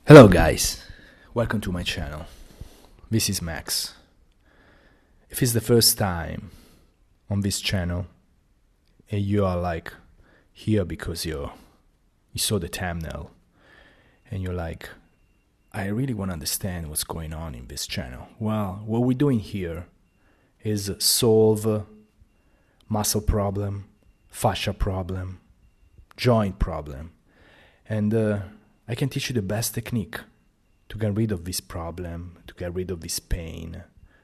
Hello guys, welcome to my channel. This is Max. If it's the first time on this channel and you are like here because you saw the thumbnail and you're like, I really want to understand what's going on in this channel. Well, what we're doing here is solve muscle problem, fascia problem, joint problem, and I can teach you the best technique to get rid of this problem, to get rid of this pain,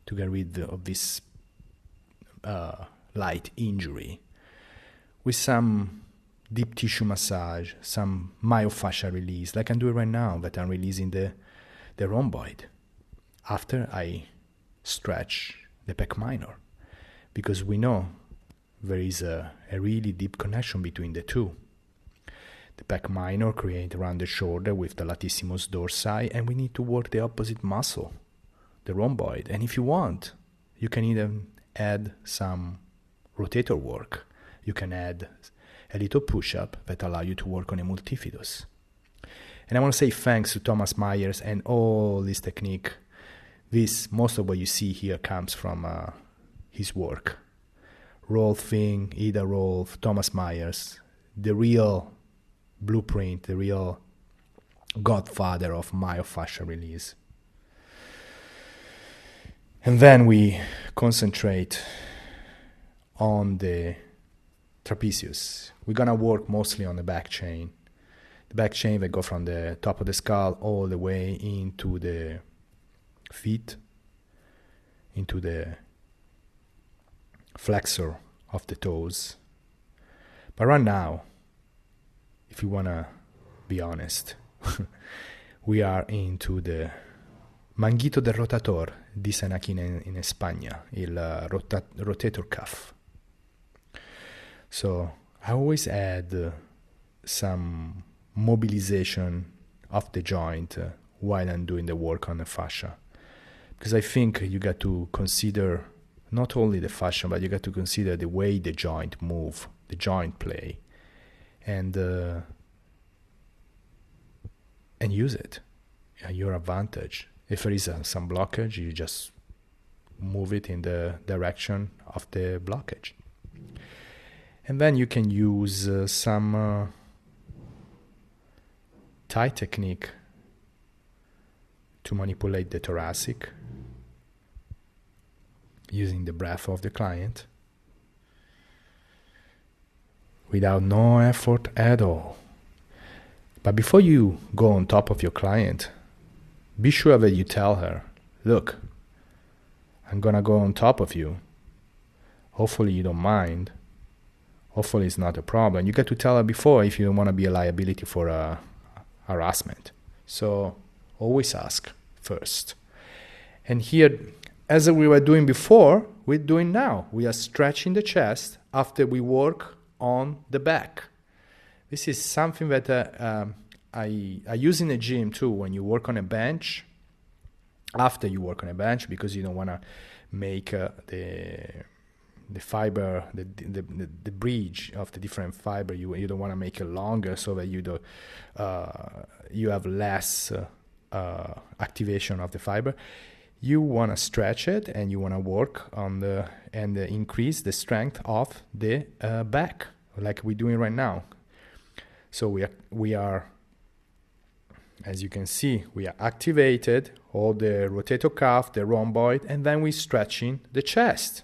to get rid of this light injury with some deep tissue massage, some myofascial release, like I'm doing right now, that I'm releasing the rhomboid after I stretch the pec minor, because we know there is a really deep connection between the two. The pec minor creates around the shoulder with the latissimus dorsi, and we need to work the opposite muscle, the rhomboid. And if you want, you can even add some rotator work. You can add a little push-up that allow you to work on a multifidus. And I want to say thanks to Thomas Myers and all this technique. Most of what you see here comes from his work. Rolf Fink, Ida Rolf, Thomas Myers, the real blueprint, the real godfather of myofascial release. And then we concentrate on the trapezius. We're gonna work mostly on the back chain. The back chain that go from the top of the skull all the way into the feet, into the flexor of the toes. But right now, if you want to be honest, we are into the manguito del rotator, dicen aquí in España, il rotator cuff. So I always add some mobilization of the joint while I'm doing the work on the fascia, because I think you got to consider not only the fascia, but you got to consider the way the joint move, the joint play, and use it at your advantage. If there is some blockage, you just move it in the direction of the blockage. And then you can use some tie technique to manipulate the thoracic using the breath of the client without no effort at all. But before you go on top of your client, be sure that you tell her, look, I'm gonna go on top of you. Hopefully you don't mind. Hopefully it's not a problem. You got to tell her before if you don't want to be a liability for harassment. So always ask first. And here, as we were doing before, we're doing now. We are stretching the chest after we work on the back. This is something that I use in the gym too. When you work on a bench, after you work on a bench, because you don't want to make the fiber, the bridge of the different fiber. You don't want to make it longer so that you have less activation of the fiber. You want to stretch it, and you want to work on and increase the strength of the back, like we're doing right now. So we are, as you can see, we are activated all the rotator cuff, the rhomboid, and then we're stretching the chest.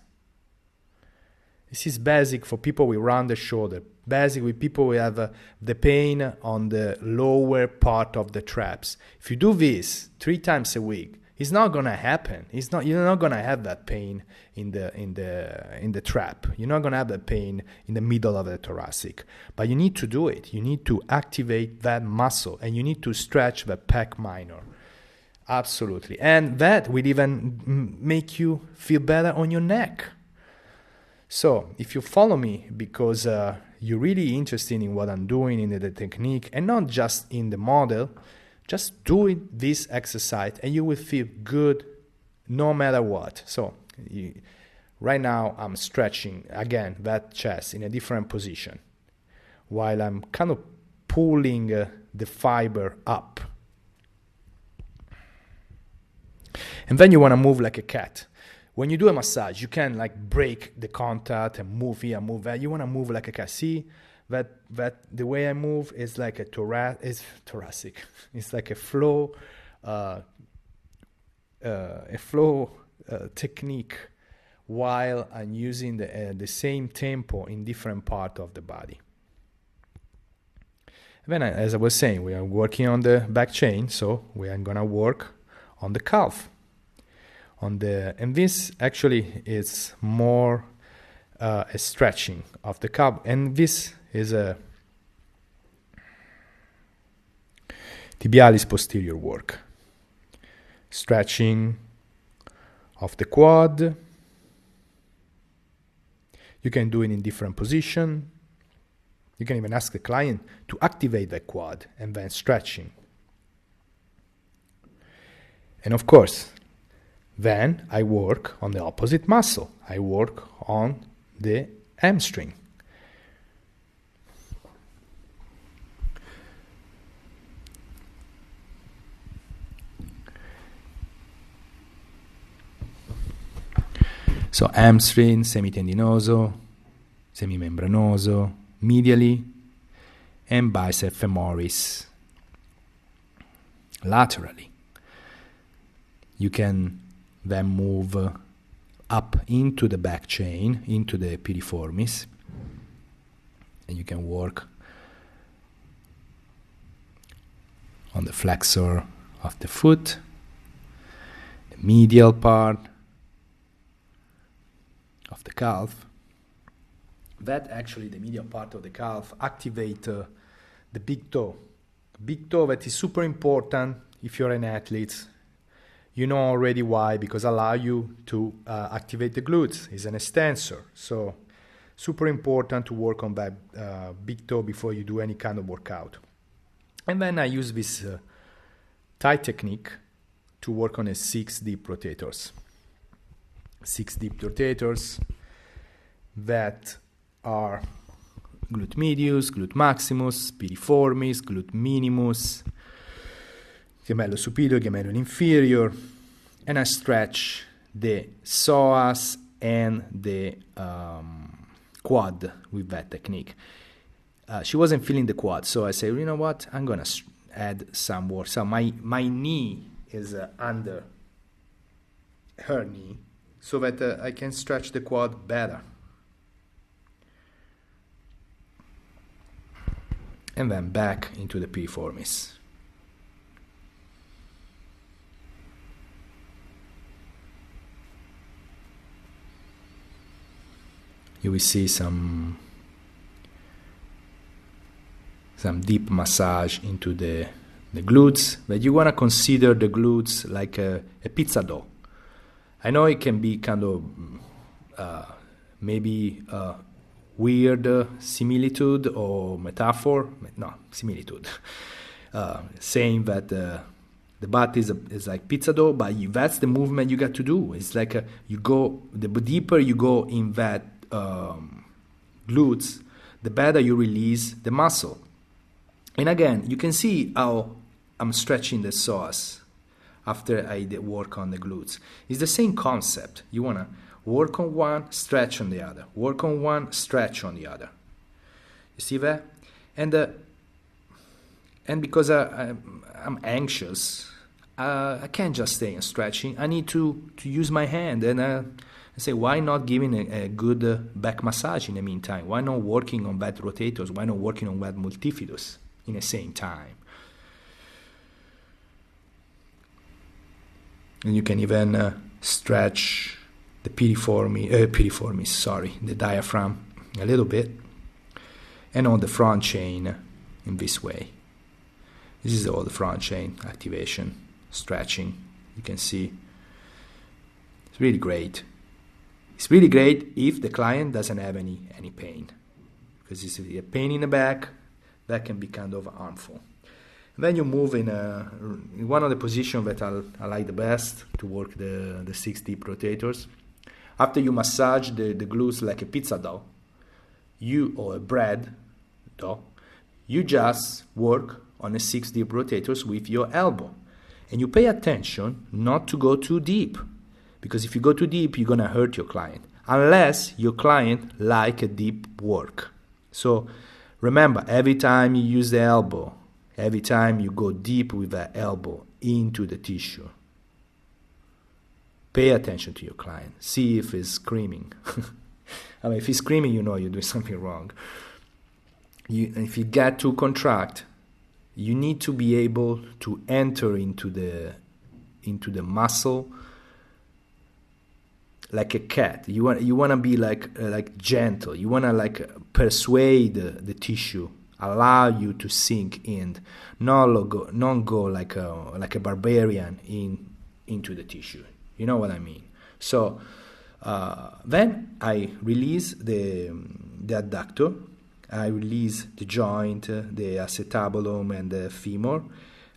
This is basic for people with rounded shoulder, basic with people who have the pain on the lower part of the traps. If you do this 3 times a week, it's not gonna happen. You're not gonna have that pain in the trap. You're not gonna have that pain in the middle of the thoracic. But you need to do it. You need to activate that muscle, and you need to stretch the pec minor. Absolutely, and that will even make you feel better on your neck. So if you follow me because you're really interested in what I'm doing in the technique and not just in the model, just do this exercise and you will feel good no matter what. So right now I'm stretching again that chest in a different position while I'm kind of pulling the fiber up And then you want to move like a cat. When you do a massage, you can like break the contact and move here, move there. You want to move like a cat. See that the way I move is like a thoracic. It's like a flow technique, while I'm using the same tempo in different part of the body. Then, as I was saying, we are working on the back chain, so we are gonna work on the calf. And this actually is more a stretching of the calf, and this is a tibialis posterior work. Stretching of the quad. You can do it in different position. You can even ask the client to activate the quad and then stretching. And of course, then I work on the opposite muscle. I work on the hamstring. So hamstring, semitendinoso, semimembranoso, medially, and bicep femoris laterally. You can then move up into the back chain, into the piriformis, and you can work on the flexor of the foot, the medial part of the calf. That actually, the medial part of the calf, activate the big toe. Big toe, that is super important if you're an athlete. You know already why, because allow you to activate the glutes. It's an extensor, so super important to work on that big toe before you do any kind of workout. And then I use this Thai technique to work on a 6 deep rotators. 6 deep rotators that are glute medius, glute maximus, piriformis, glute minimus, gemello superior, gemello inferior, and I stretch the psoas and the quad with that technique. She wasn't feeling the quad, so I said, you know what, I'm gonna add some more. So my knee is under her knee, so that I can stretch the quad better. And then back into the piriformis. You will see some deep massage into the glutes, but you want to consider the glutes like a pizza dough. I know it can be kind of maybe weird similitude or metaphor. No, similitude. Saying that the butt is like pizza dough, but that's the movement you got to do. It's like you go, the deeper you go in that glutes, the better you release the muscle. And again, you can see how I'm stretching the psoas after I work on the glutes. It's the same concept. You want to work on one, stretch on the other. Work on one, stretch on the other. You see that? And because I'm anxious, I can't just stay in stretching. I need to use my hand. And I say, why not giving a good back massage in the meantime? Why not working on that rotators? Why not working on that multifidus in the same time? And you can even stretch the the diaphragm a little bit, and on the front chain in this way. This is all the front chain activation, stretching. You can see it's really great. It's really great if the client doesn't have any pain, because it's a pain in the back that can be kind of harmful. And then you move in one of the positions that I like the best to work the 6 deep rotators. After you massage the glutes like a pizza dough, or a bread dough, you just work on the 6 deep rotators with your elbow. And you pay attention not to go too deep, because if you go too deep, you're going to hurt your client, unless your client like a deep work. So remember, every time you use the elbow, every time you go deep with the elbow into the tissue, pay attention to your client. See if he's screaming. I mean, if he's screaming, you know you're doing something wrong. If you get too contract, you need to be able to enter into the muscle like a cat. You want to be like gentle. You want to like persuade the tissue, allow you to sink in, not go like a barbarian into the tissue. You know what I mean? So then I release the adductor, I release the joint, the acetabulum and the femur,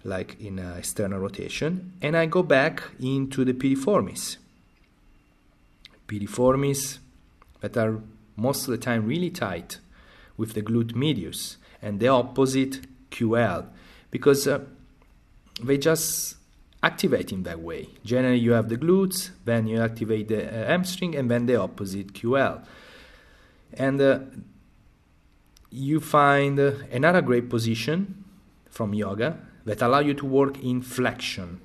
like in external rotation, and I go back into the piriformis. Piriformis that are most of the time really tight with the glute medius, and the opposite QL, because they just activate in that way. Generally you have the glutes, then you activate the hamstring, and then the opposite QL. And you find another great position from yoga that allow you to work in flexion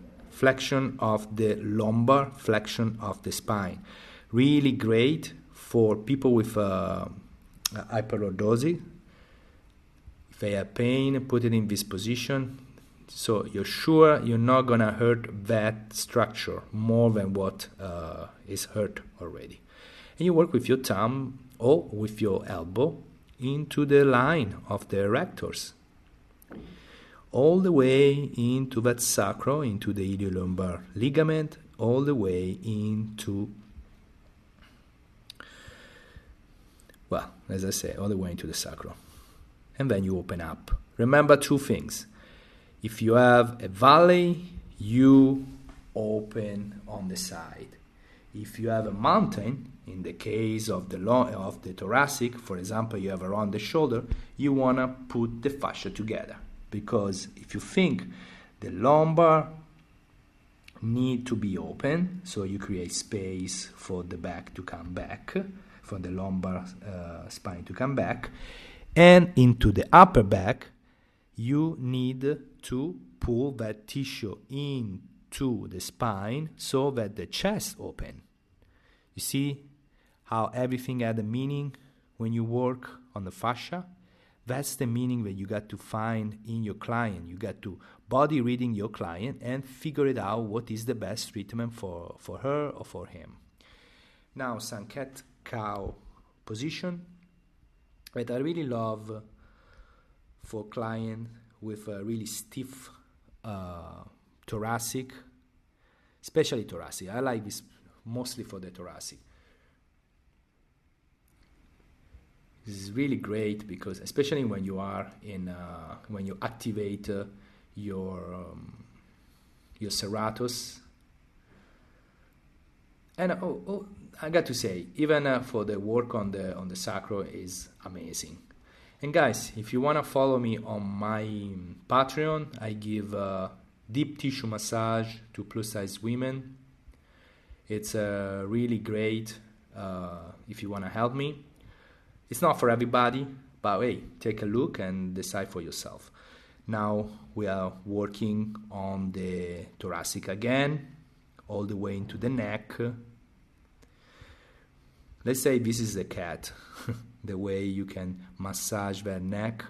of the lumbar, flexion of the spine. Really great for people with hyperlordosis. If they have pain, put it in this position, so you're sure you're not going to hurt that structure more than what is hurt already. And you work with your thumb or with your elbow into the line of the erectors, all the way into that sacro, into the iliolumbar ligament, all the way into, well, as I say, all the way into the sacro. And then you open up. Remember two things. If you have a valley, you open on the side. If you have a mountain, in the case of the thoracic, for example, you have around the shoulder, you want to put the fascia together. Because if you think the lumbar need to be open, so you create space for the back to come back, for the lumbar spine to come back, and into the upper back, you need to pull that tissue into the spine so that the chest open. You see how everything had a meaning when you work on the fascia? That's the meaning that you got to find in your client. You got to body reading your client and figure it out what is the best treatment for her or for him. Now, some cat-cow position that I really love for clients with a really stiff thoracic, especially thoracic. I like this mostly for the thoracic. This is really great because, especially when you are when you activate your serratus, and I got to say, even for the work on the sacro is amazing. And guys, if you want to follow me on my Patreon, I give deep tissue massage to plus size women. It's really great if you want to help me. It's not for everybody, but hey, take a look and decide for yourself. Now we are working on the thoracic again, all the way into the neck. Let's say this is the cat. The way you can massage their neck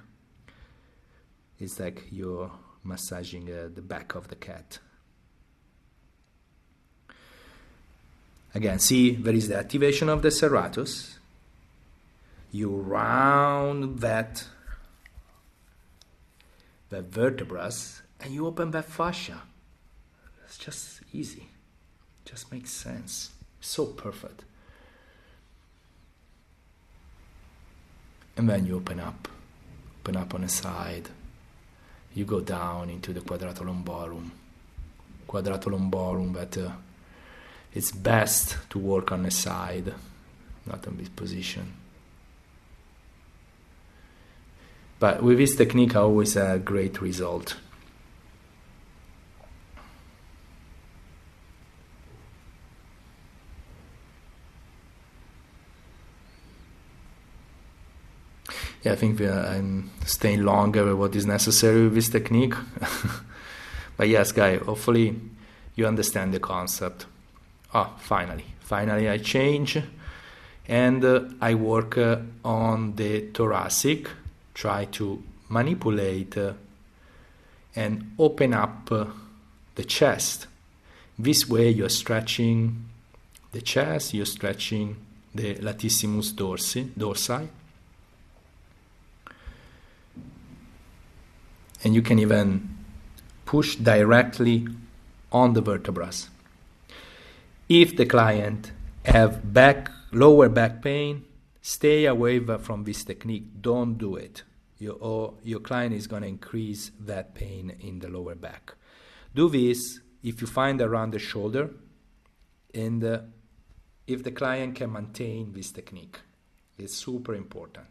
is like you're massaging the back of the cat. Again, see, there is the activation of the serratus. You round that vertebrae and you open that fascia. It's just easy. Just makes sense. So perfect. And then you open up on the side. You go down into the quadratolumborum. Quadratolumborum, but it's best to work on the side, not on this position. But with this technique, I always had a great result. Yeah, I think I'm staying longer with what is necessary with this technique. But yes, guys, hopefully you understand the concept. Finally I change, and I work on the thoracic, try to manipulate and open up the chest. This way you're stretching the chest, you're stretching the latissimus dorsi, and you can even push directly on the vertebrae. If the client have lower back pain, stay away from this technique. Don't do it. Your client is going to increase that pain in the lower back. Do this if you find around the shoulder, and if the client can maintain this technique. It's super important.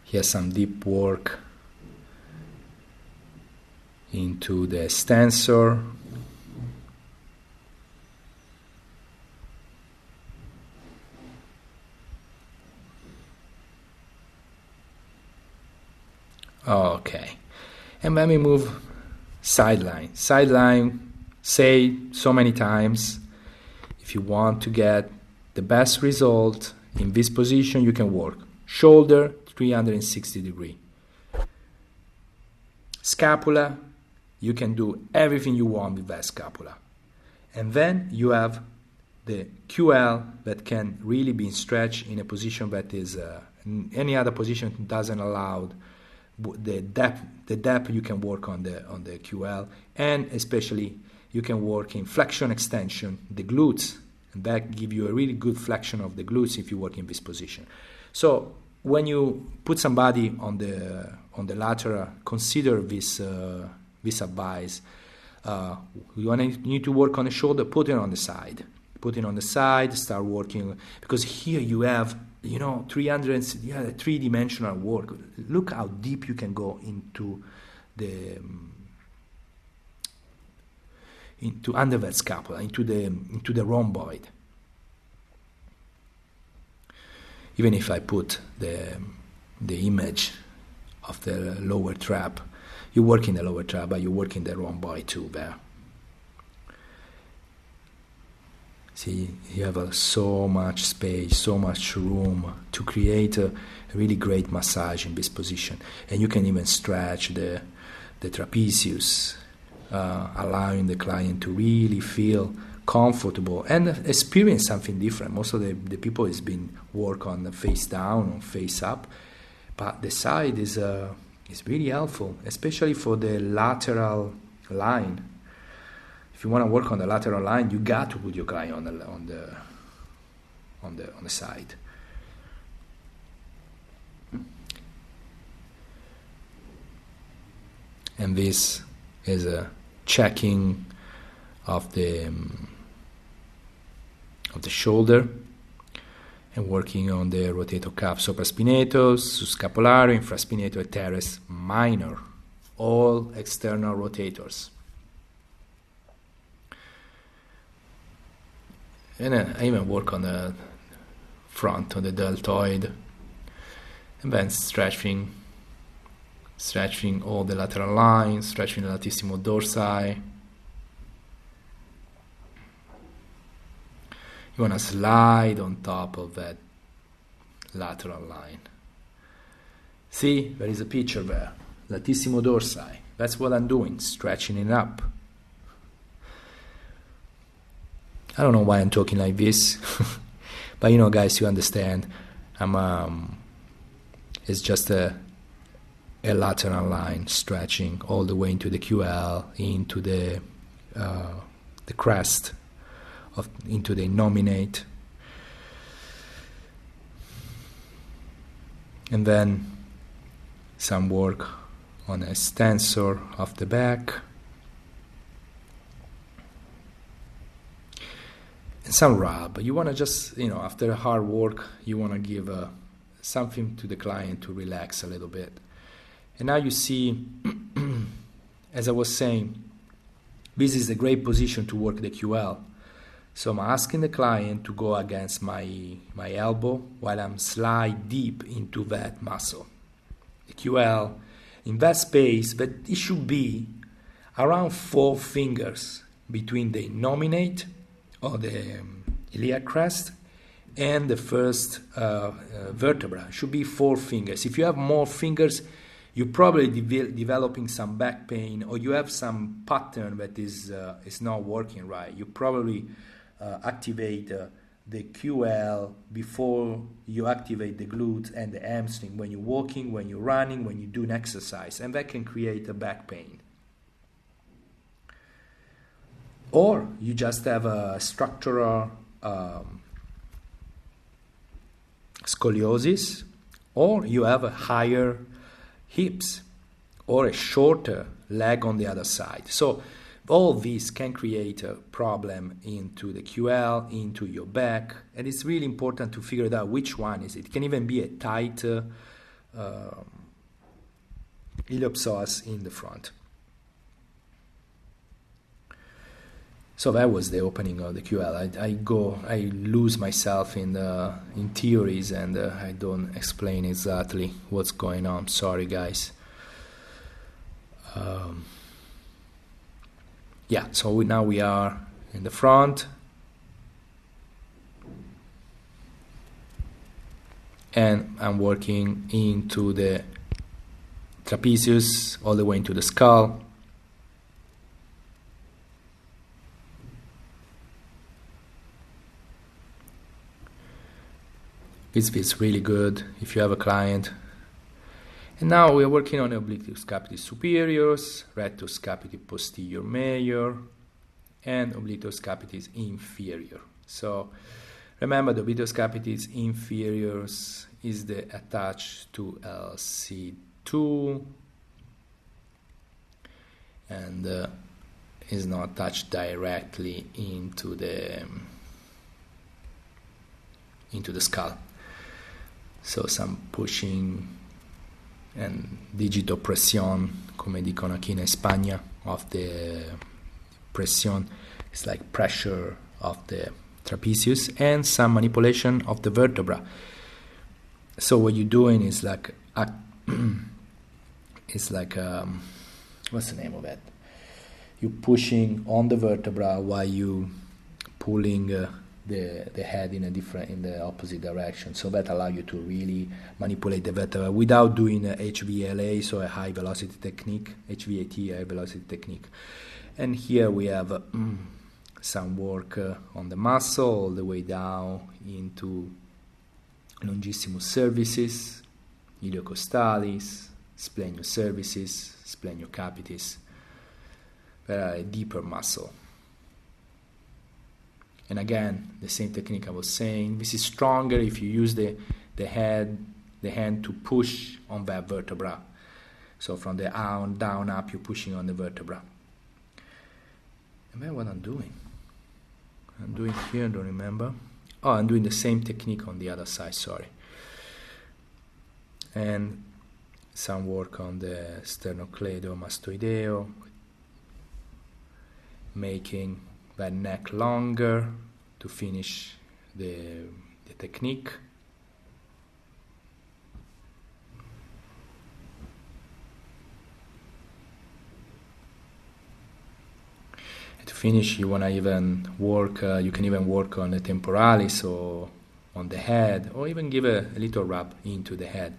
Here's some deep work into the extensor. Okay, and then we move sideline. Sideline, say so many times, if you want to get the best result in this position, you can work shoulder 360 degree. Scapula, you can do everything you want with that scapula. And then you have the QL that can really be stretched in a position that is any other position doesn't allow the depth you can work on the QL, and especially you can work in flexion extension, the glutes, and that give you a really good flexion of the glutes if you work in this position. So when you put somebody on the lateral, consider this advice. You need to work on the shoulder, put it on the side. Put it on the side, start working, because here you have, 3-dimensional work. Look how deep you can go into under that scapula, into the rhomboid. Even if I put the image of the lower trap, you work in the lower trap, but you work in the rhomboid too there. See, you have so much space, so much room to create a really great massage in this position. And you can even stretch the trapezius, allowing the client to really feel comfortable and experience something different. Most of the people has been work on the face down or face up, but the side is really helpful, especially for the lateral line. If you want to work on the lateral line, you got to put your client on the side. And this is a checking of the shoulder and working on the rotator cuff supraspinatus, subscapularis, infraspinatus, and teres minor, all external rotators. And then I even work on the front, on the deltoid, and then stretching all the lateral lines, stretching the latissimus dorsi. You want to slide on top of that lateral line. See, there is a picture there. Latissimus dorsi. That's what I'm doing, stretching it up. I don't know why I'm talking like this, but guys, you understand. It's just a lateral line stretching all the way into the QL, into the crest, into the innominate, and then some work on a extensor of the back. And some rub. You want to just, after hard work, you want to give something to the client to relax a little bit. And now you see, as I was saying, this is a great position to work the QL. So I'm asking the client to go against my elbow while I'm slide deep into that muscle, the QL, in that space, but it should be around 4 fingers between the innominate or the iliac crest and the first vertebra. It should be 4 fingers. If you have more fingers, you're probably developing some back pain, or you have some pattern that is not working right. You probably activate the QL before you activate the glutes and the hamstring when you're walking, when you're running, when you do an exercise, and that can create a back pain. Or you just have a structural scoliosis, or you have a higher hips or a shorter leg on the other side. So all these can create a problem into the QL, into your back, and it's really important to figure out which one is it. It can even be a tight iliopsoas in the front. So that was the opening of the QL. I lose myself in theories, and I don't explain exactly what's going on. Sorry, guys. Yeah, so now we are in the front, and I'm working into the trapezius all the way into the skull. This feels really good if you have a client. And now we are working on obliquus capitis superiors, rectus capitis posterior major, and obliquus capitis inferior. So remember, the obliquus capitis inferiors is attached to LC2 and is not attached directly into the skull. So some pushing and digitopressione, come dicono qui in Spagna, of the pressione, it's like pressure of the trapezius, and some manipulation of the vertebra. So what you're doing is like it's like what's the name of it? You're pushing on the vertebra while you pulling the head in the opposite direction, so that allows you to really manipulate the vertebra without doing a HVLA, so a high velocity technique, HVAT, high velocity technique. And here we have some work on the muscle all the way down into longissimus cervicis, iliocostalis, splenius cervicis, splenius capitis, a deeper muscle. And again, the same technique I was saying. This is stronger if you use the hand to push on that vertebra. So from the down up, you're pushing on the vertebra. And then what I'm doing here, I don't remember. Oh, I'm doing the same technique on the other side, sorry. And some work on the sternocleidomastoideo, making that neck longer to finish the technique. And to finish, you wanna even work. You can even work on the temporalis or on the head, or even give a little rub into the head.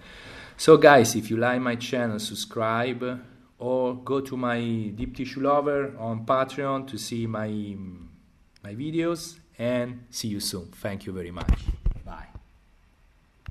So, guys, if you like my channel, subscribe. Or go to my Deep Tissue Lover on Patreon to see my videos, and see you soon. Thank you very much.